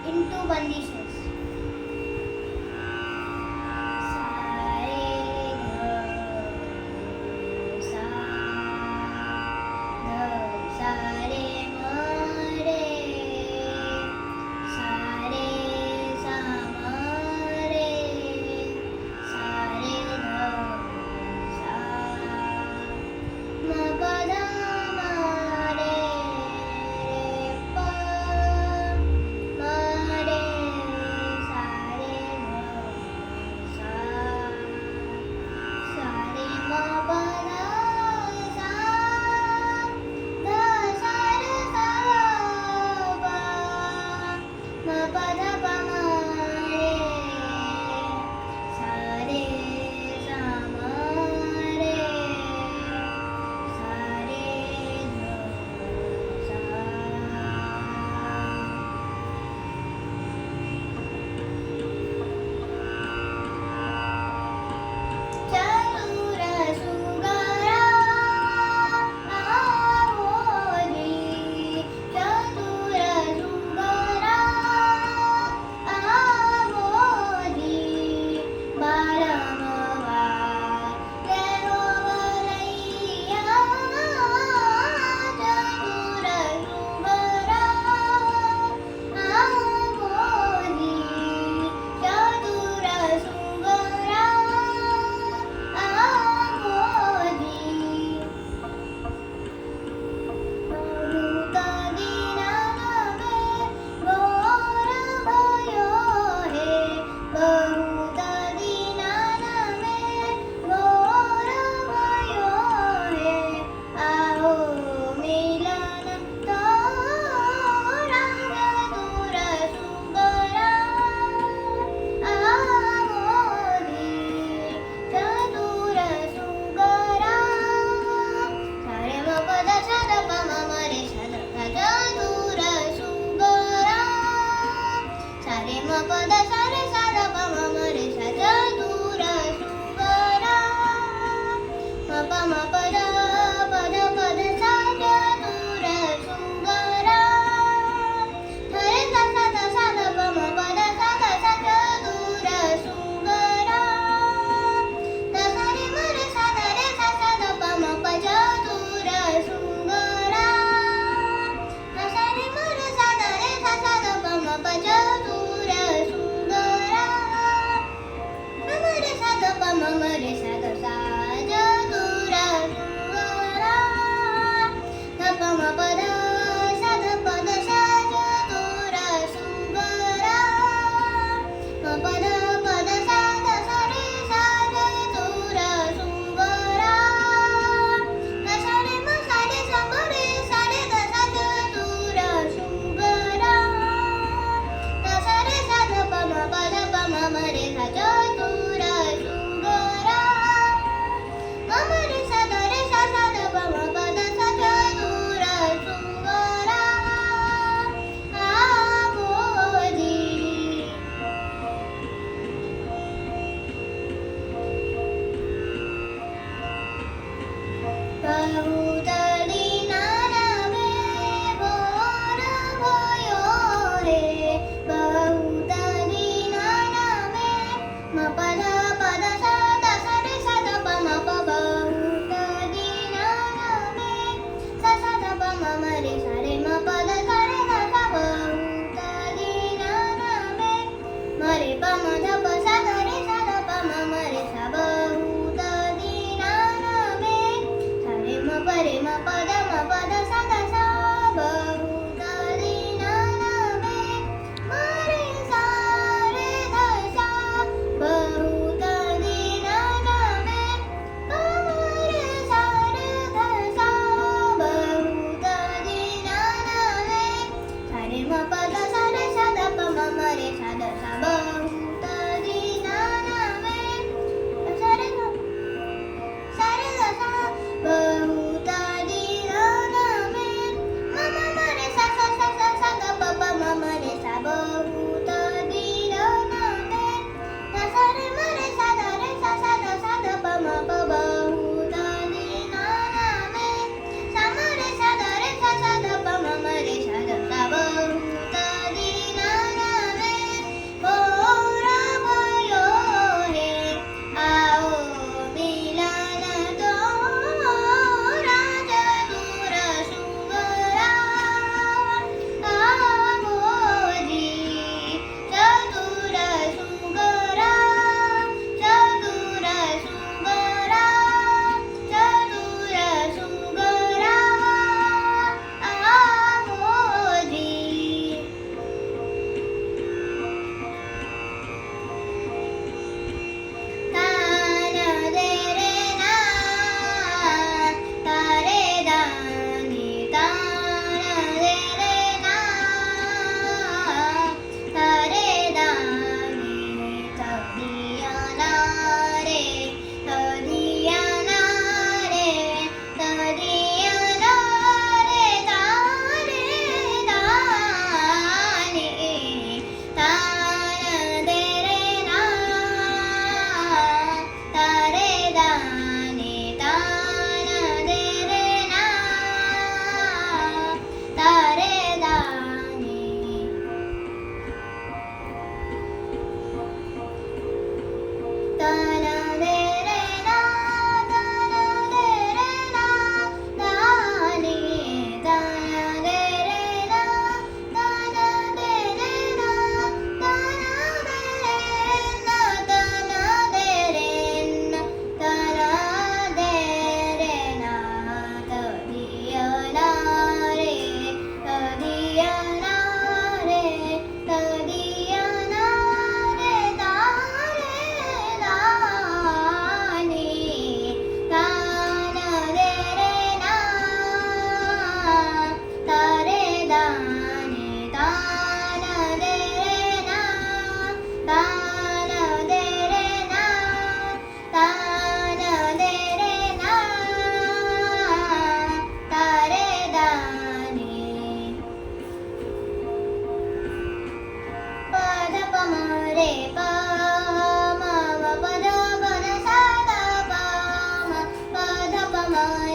into conditions. Pare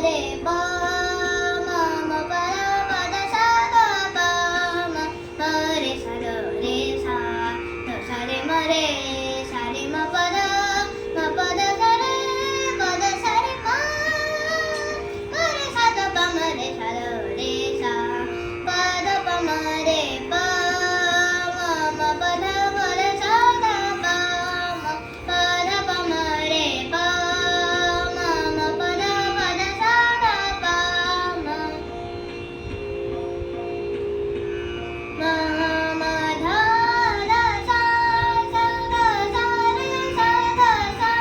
रे प म म प द सा ग प म रे सा रे सा रे म रे सा रे म प द सा रे म रे सा द प म रे सा रे सा प द प म रे प म प द सा द प प द प म रे प म प द सा द प म ध ध सा सा ग सा रे सा ग सा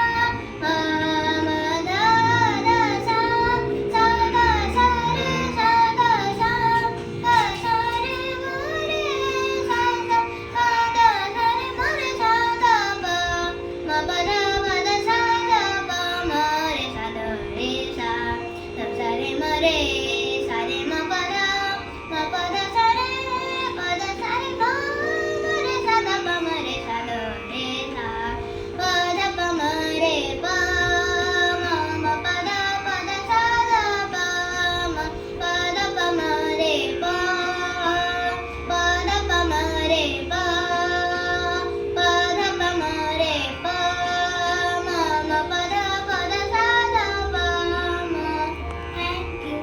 म ध सा सा ग सा रे सा ग सा ग सा रे म रे सा ग प द सा रे म रे सा ग प म प द सा ग प म रे सा द रे सा रे म रे सा रे म प द सा रे प द सा रे म रे सा द प म रे सा द रे सा प द प म रे प म प द सा द प म प द प म रे प द प म रे प द प म रे प म प द सा द प म. Thank you.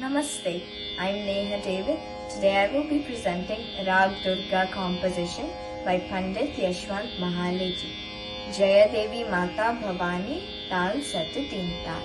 Namaste, I'm Neha David. Today I will be presenting Rag Durga composition by Pandit Yashwant Mahaleji. Jaya Devi Mata Bhavani, Tal Sat Teen Tal.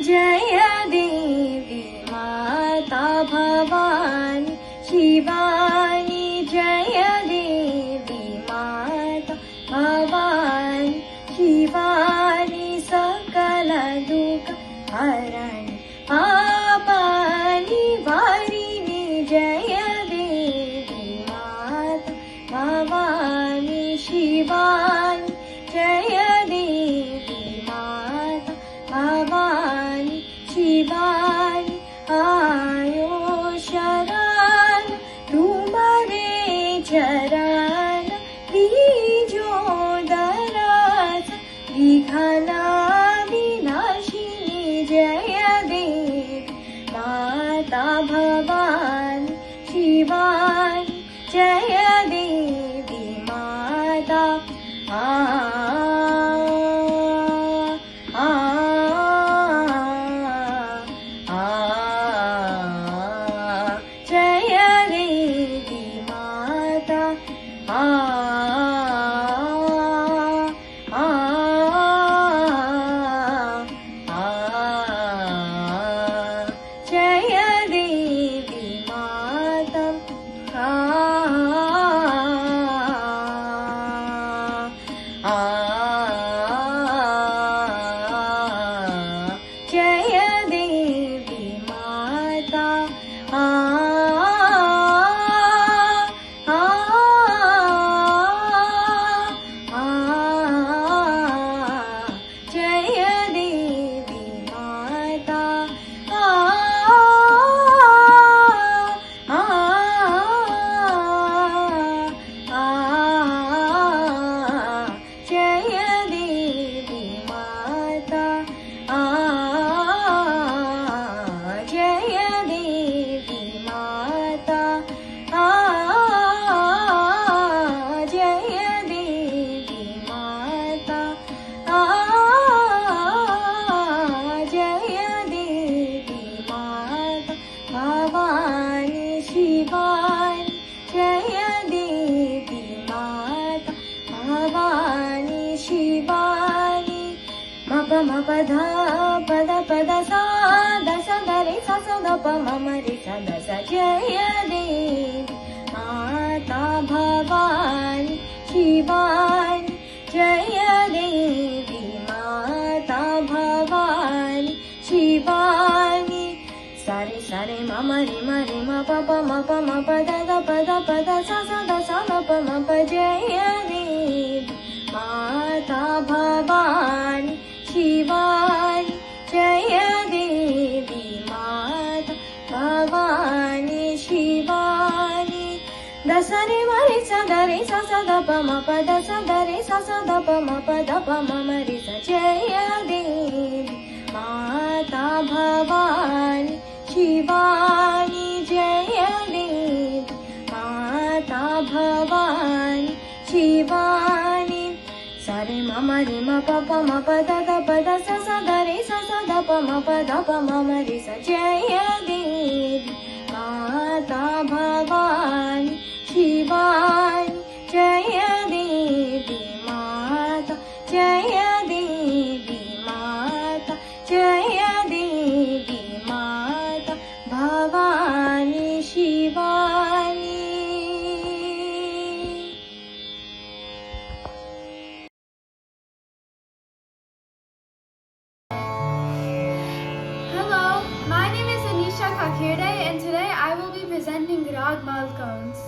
जय देवी माता भवानी शिवानी जय देवी माता भवानी शिवानी सकल दुख हरणी पापानि वारिणि जय देवी माता भवानी शिवानी जय देवी माता भवानी शिवानी आयो शरण तुम्हारे चरण दीजो दरस विघ्न विनाशिनी जय देवी धा पद पद सा द सा द रे सा सा द प म म रे सा द सा जय देवी माता भवानी शिवानी जय देवी माता भवानी शिवानी सारे सारे म रे म प प म प द सा सा द सा द प म प जय देवी माता भवानी शिवानी जय देवी माता भवानी शिवानी द सा रे म रे सा द प म प द सा द रे सा सा द प म प द प म म रे सा जय देवी माता भवानी शिवानी जय देवी माता भवानी शिवानी सारे म रे म प प म प द सा सा द रे सा सा द प म प द प म म रे सा जय देवी माता भवानी शिवानी जय देवी माता जय देवी माता जय देवी माता Bhavani Shivani. Hello, my name is Anisha Kakirde and today I will be presenting Rag Malkauns.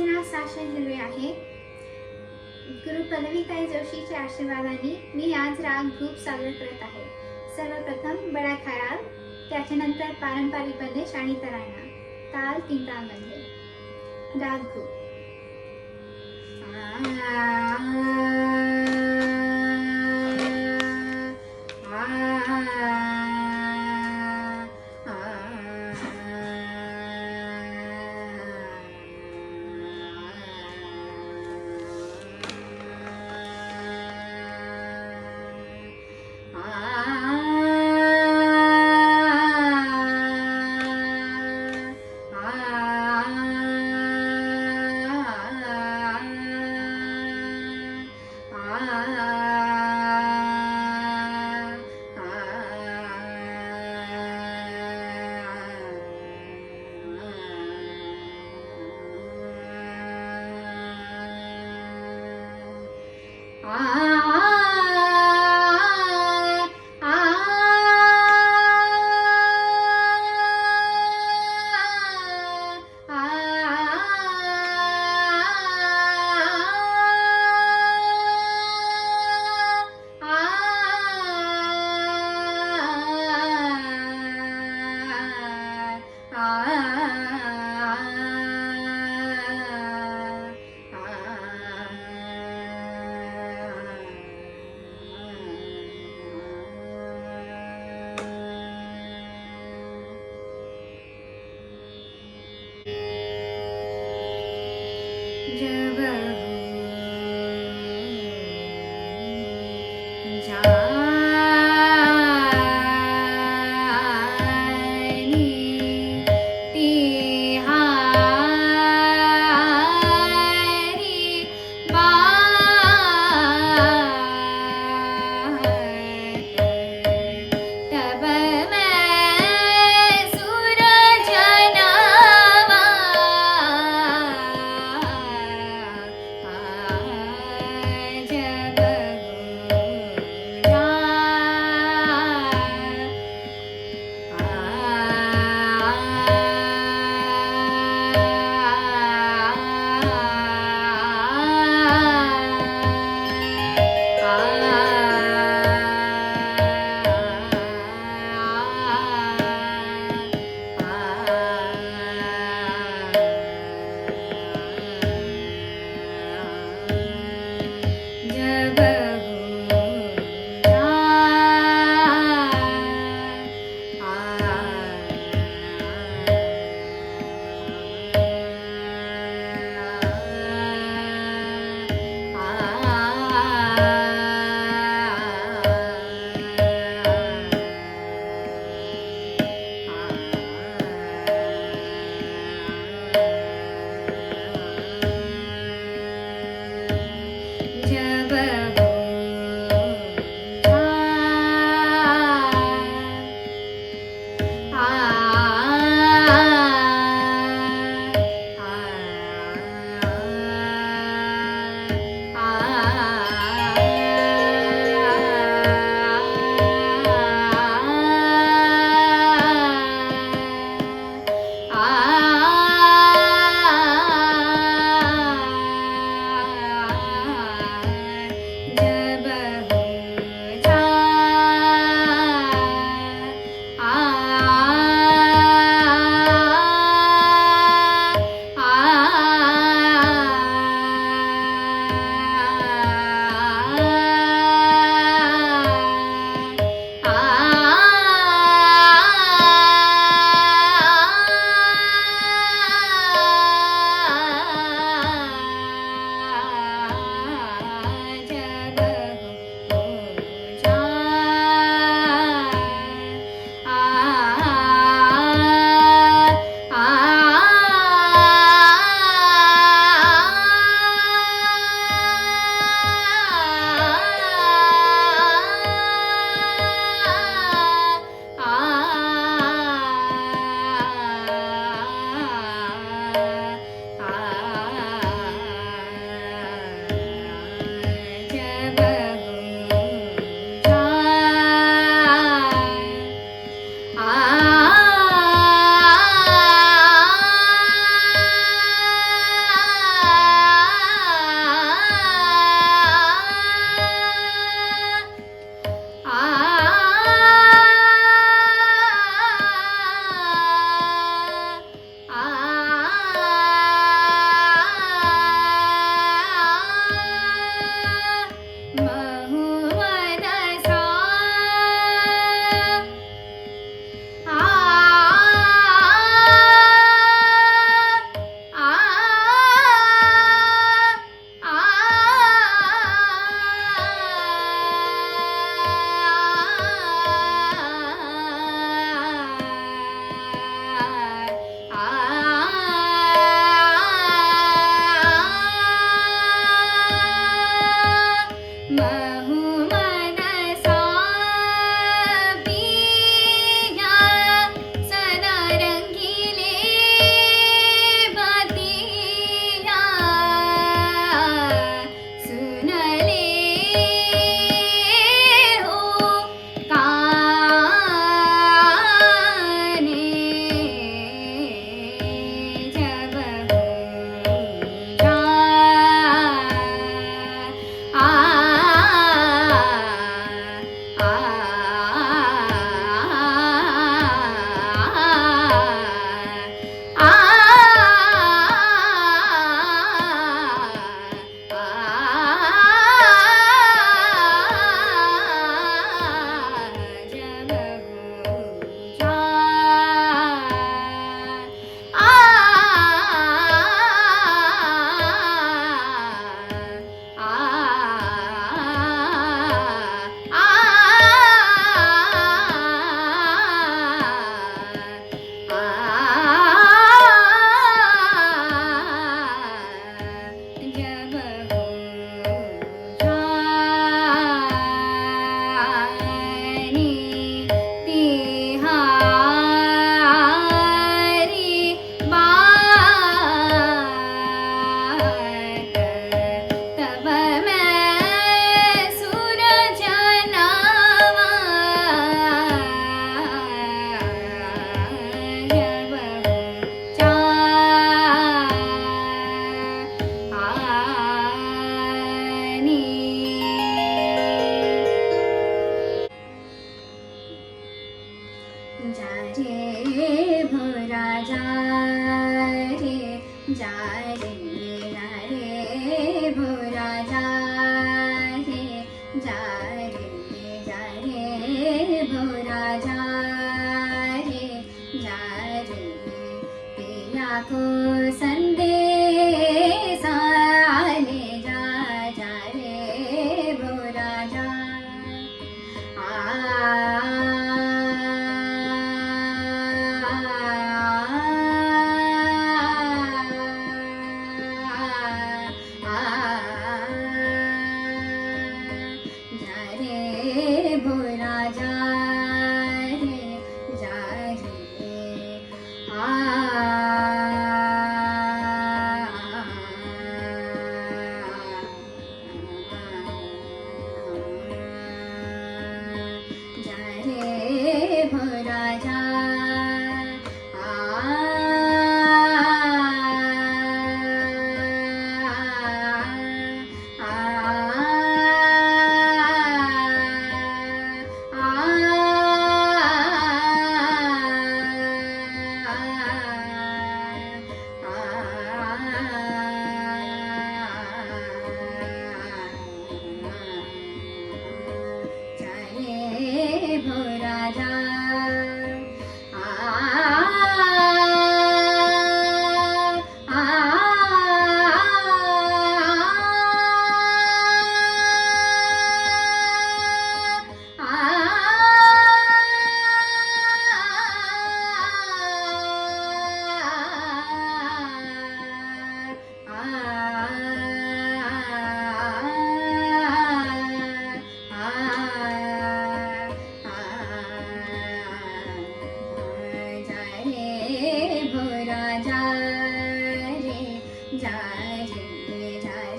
Now Sasha हिरवे आहे. गुरु पल्लवीताई जोशीच्या आशीर्वादाने मी आज राग धूप सादर करत आहे. सर्वप्रथम बडा खयाल, त्याच्यानंतर पारंपरिक बंदिश आणि तराना. ताल 3 तालमध्ये. राग धूप. जब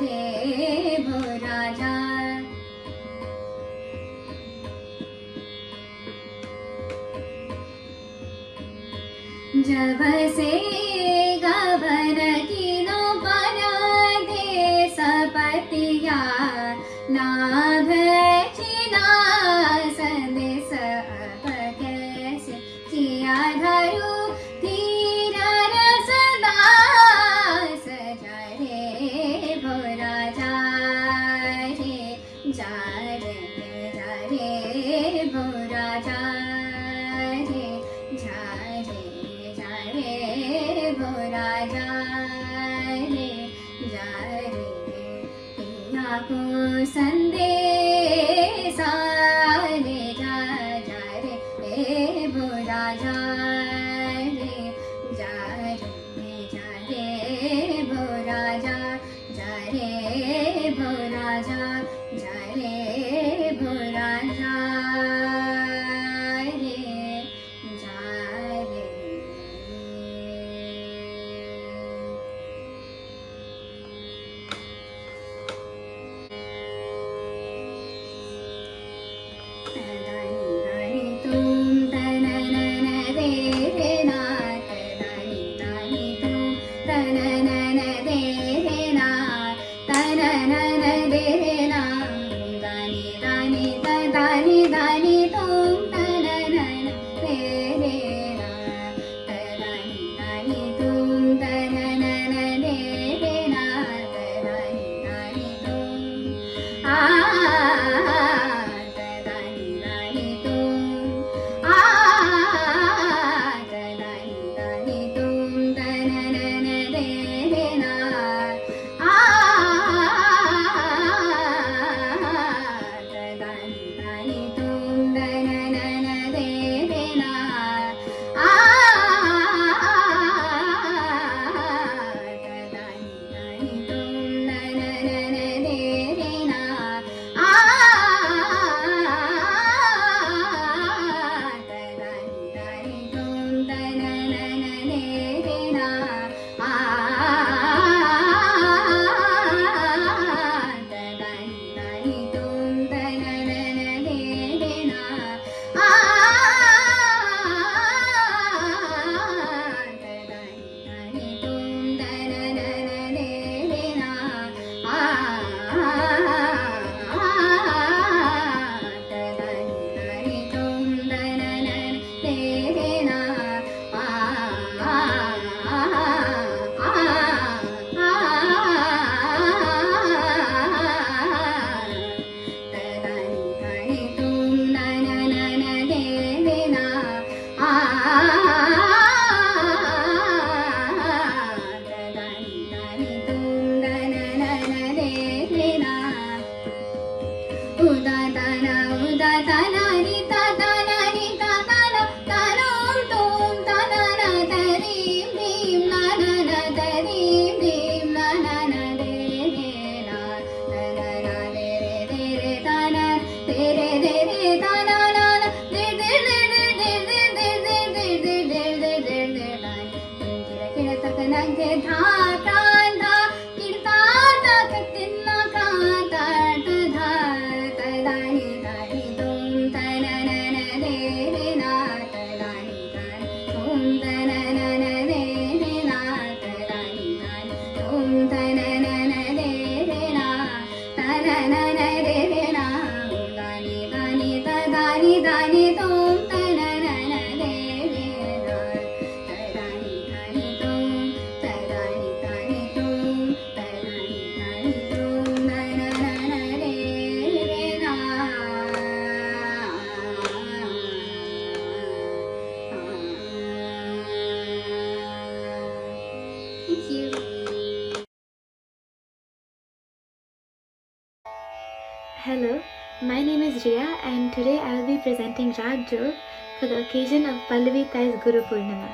रे भो राजा। जब से गवन किनो परदेस पतिया नाभ चिना संदेश अब कैसे जिया धरू धीर रसदास जा रे भो राजा रे जा रे भो राजा रे जा रे भो राजा रे जा रे पिया को संदेशा रे जा रे भो राजा रे जा रे भो राजा जा रे भो राजा जा रे भो राजा रे जा रे। तदानी तुम तननन दे रे ना तदानी तुम तननन दे रे ना तननन दे रे ना दानी तदानी तुम तननन दे रे ना तदानी तुम तननन दे रे ना तदानी तुम तदानी तुम तदानी तुम तननन दे रे ना तदानी तुम तननन दे रे ना तदानी तुम तननन दे रे ना तदानी तुम तननन दे रे ना तदानी तुम तननन दे रे ना तदानी तुम तननन दे रे ना तदानी तुम तननन दे रे ना तदानी तुम तननन दे रे ना तदानी तुम तननन दे रे ना उदाताना रीता ताना तानों तुम ताना तरीम भीम नाना तरीम भीम नाना दे रे ना दे रे ताना दे रे ताना नाना दे किर तक नगे धा कांधा किरता तक तिन्ना कांता धा तदानी तुम तननन दे रे ना तदानी तुम तननन दे रे ना तदानी तुम तननन दे रे ना तननन दे रे ना दानी तदानी तुम तननन दे रे ना तदानी तुम तदानी तुम तननन दे रे ना। Thank you. Hello, my name is Riya and today I will be presenting Rag Jog for the occasion of Pallavi Tai's Guru Purnima.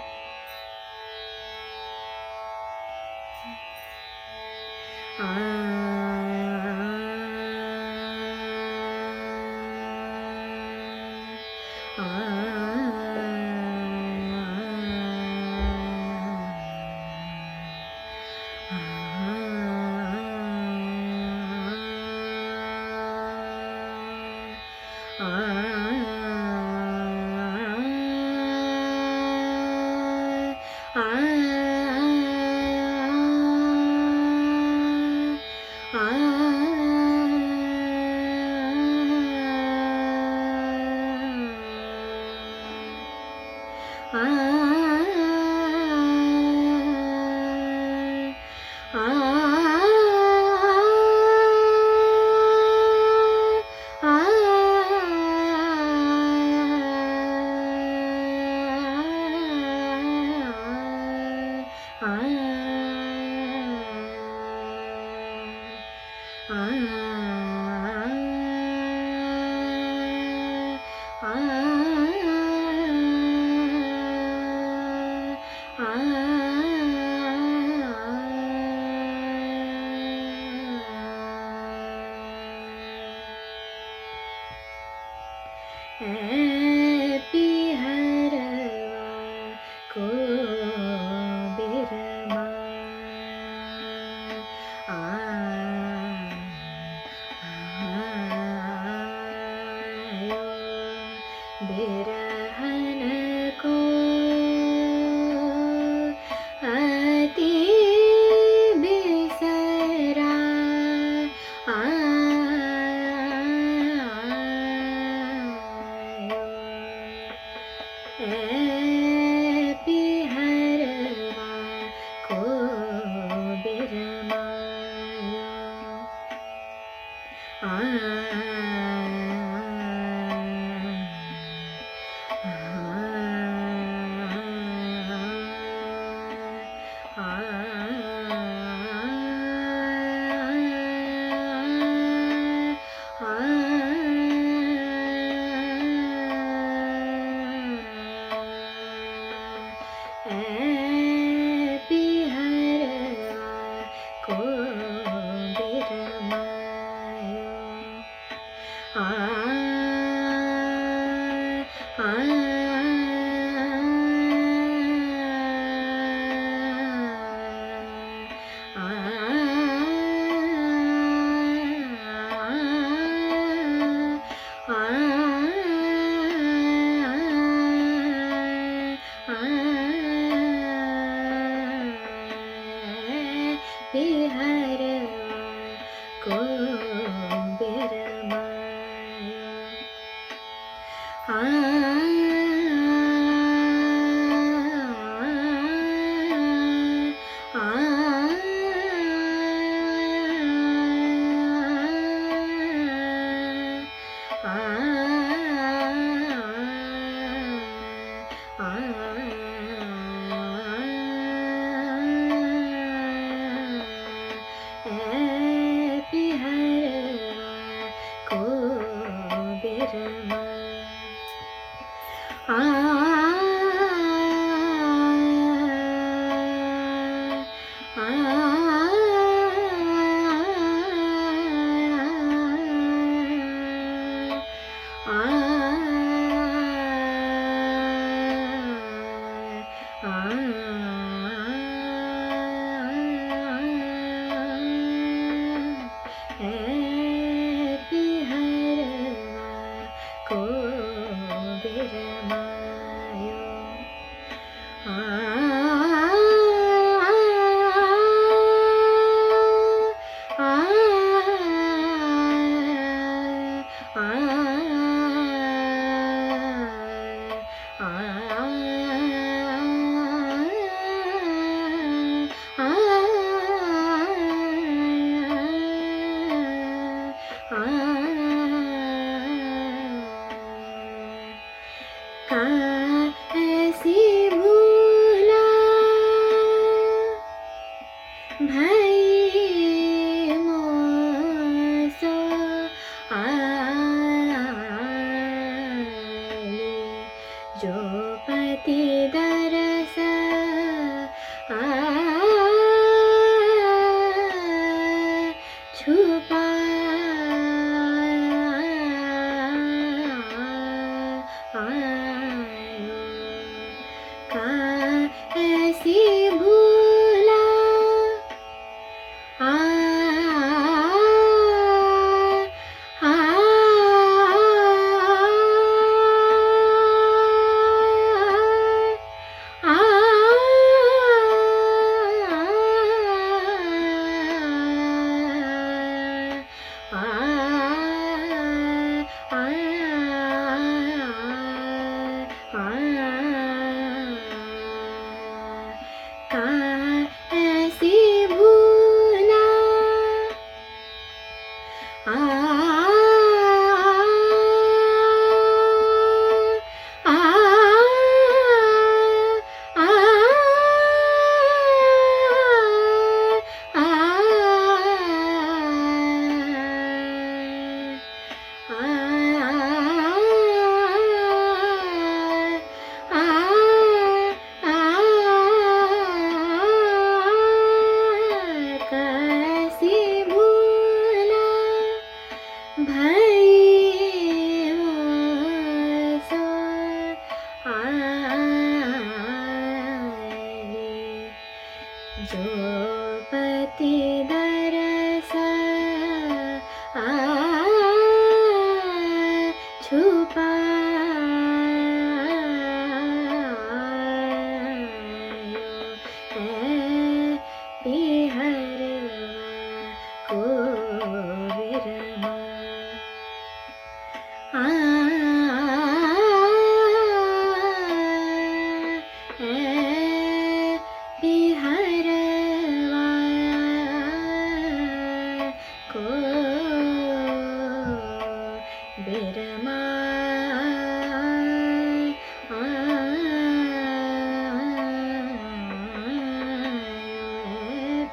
Virma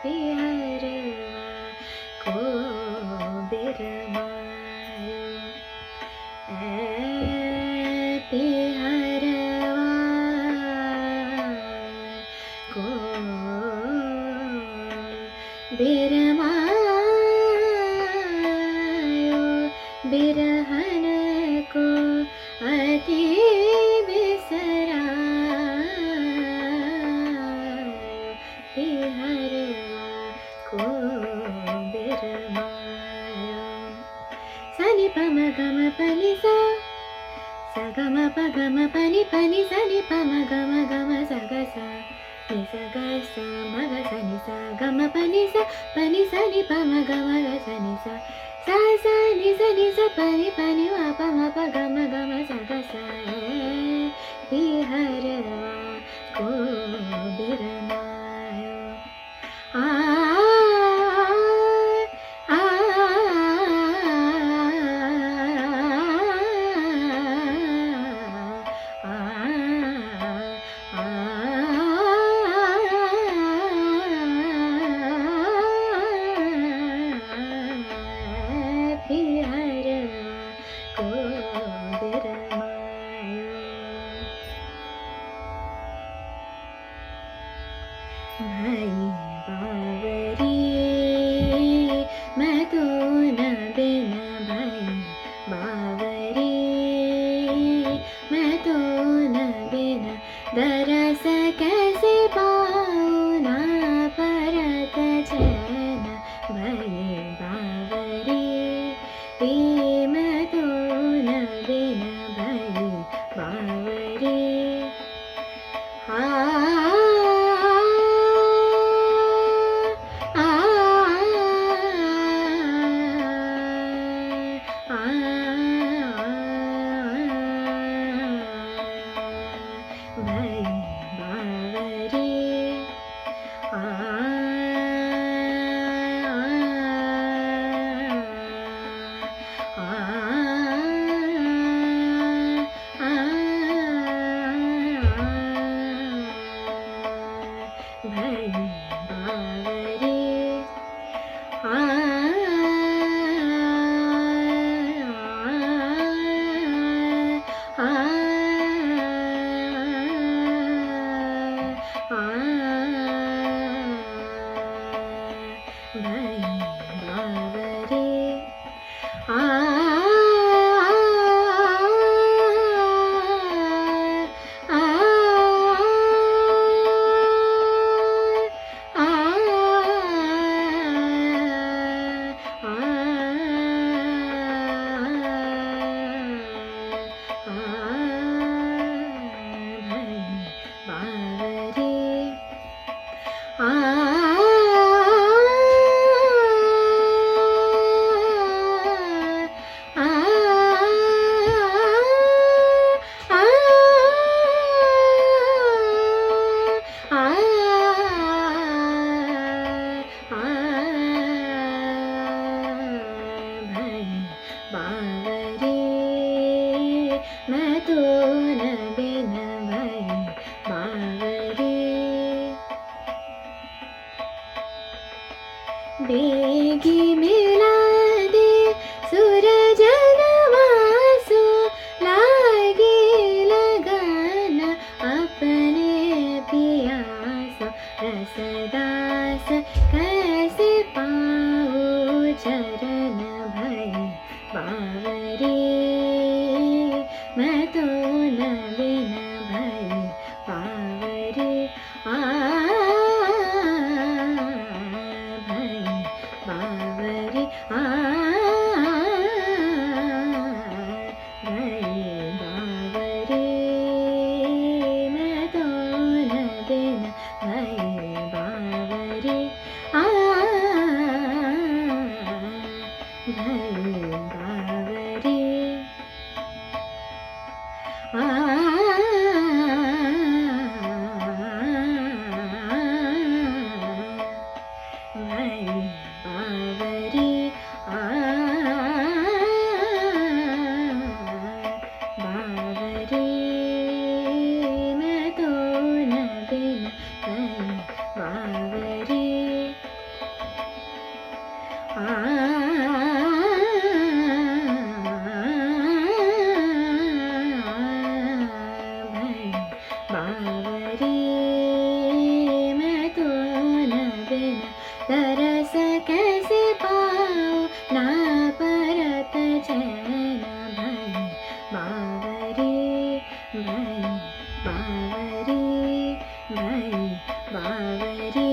बिहरवा को बिरमा बिरमायो बिरहन को अति बिसरायो बिहरवा को बिरमायो सनि पम गम पनि सा गम प गम पनि पनि सनि पम गम गम सग सा नि सग सा मग सनि सा गम पनि सा पनि सनि पम गम ग सनि सा सा नि सा पनि पनि व प म प गम गम सग सा बिहरवा को बिरमायो भाई बावरी मैं तो न बिना भाई बावरी मैं तो न बिना दरस कैसे पाऊँ ना परत चैन भाई बावरी मैं तो न बिना भाई बावरी बेगी मिला दे सूरज नवासो लागे लगन अपने पियासो रसदास कैसे पाओ चरण भई बावरी मैं तो न बिन भई बावरी बावरी बावरी मैं तो न बिन भई बावरी भाई बावरी भाई बावरी बावरी मैं तो न बिना भाई बावरी भाई बावरी मैं तो न बिना तरस कैसे पाऊँ ना परत चैन भाई बावरी भाई बावरी भाई बावरी